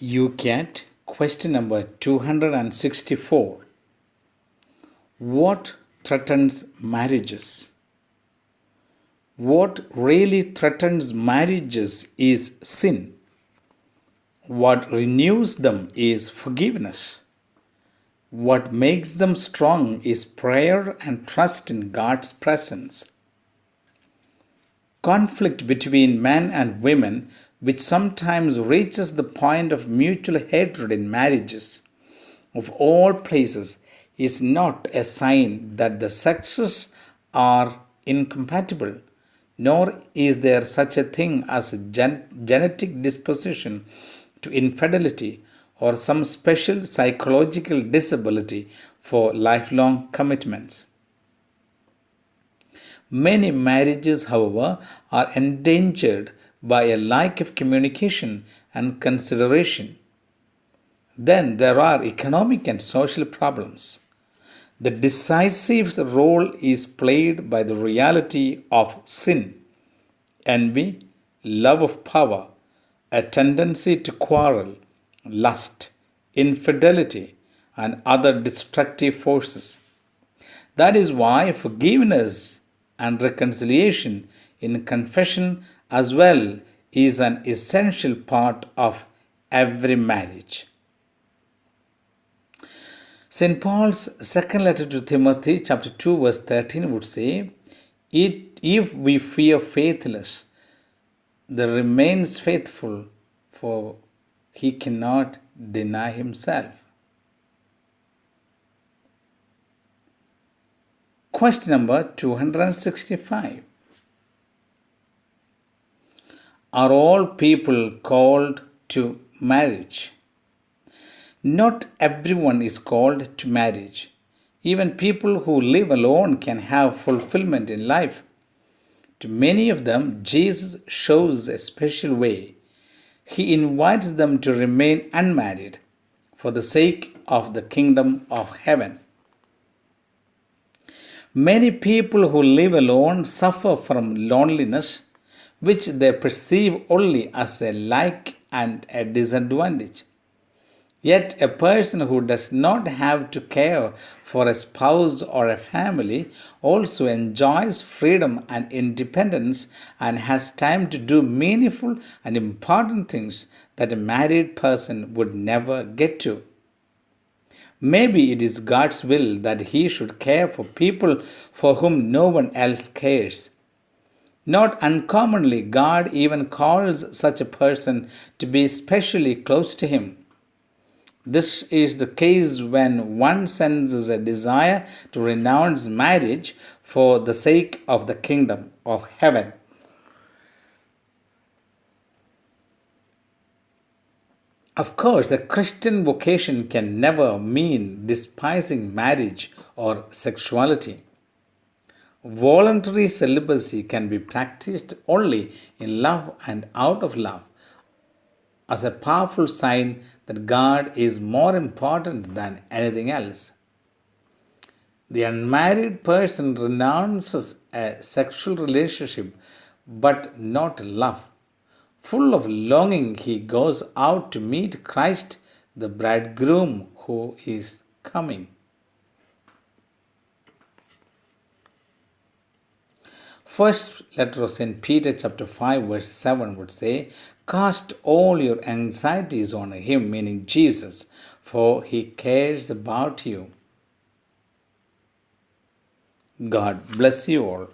Youcat, question number 264. What threatens marriages? What really threatens marriages is sin. What renews them is forgiveness. What makes them strong is prayer and trust in God's presence. Conflict between men and women, which sometimes reaches the point of mutual hatred in marriages, of all places, is not a sign that the sexes are incompatible, nor is there such a thing as a genetic disposition to infidelity or some special psychological disability for lifelong commitments. Many marriages, however, are endangered by a lack of communication and consideration. Then there are economic and social problems. The decisive role is played by the reality of sin, envy, love of power, a tendency to quarrel, lust, infidelity, and other destructive forces. That is why forgiveness and reconciliation in confession as well is an essential part of every marriage. St. Paul's second letter to Timothy, chapter 2, verse 13 would say, If we fear faithless, the remains faithful, for he cannot deny himself. Question number 265. Are all people called to marriage? Not everyone is called to marriage. Even people who live alone can have fulfillment in life. To many of them, Jesus shows a special way. He invites them to remain unmarried for the sake of the kingdom of heaven. Many people who live alone suffer from loneliness, which they perceive only as a lack and a disadvantage. Yet, a person who does not have to care for a spouse or a family also enjoys freedom and independence and has time to do meaningful and important things that a married person would never get to. Maybe it is God's will that he should care for people for whom no one else cares. Not uncommonly, God even calls such a person to be specially close to him. This is the case when one senses a desire to renounce marriage for the sake of the kingdom of heaven. Of course, the Christian vocation can never mean despising marriage or sexuality. Voluntary celibacy can be practiced only in love and out of love, as a powerful sign that God is more important than anything else. The unmarried person renounces a sexual relationship but not love. Full of longing, he goes out to meet Christ, the bridegroom who is coming. First letter of St. Peter, chapter 5, verse 7 would say, Cast all your anxieties on him, meaning Jesus, for he cares about you. God bless you all.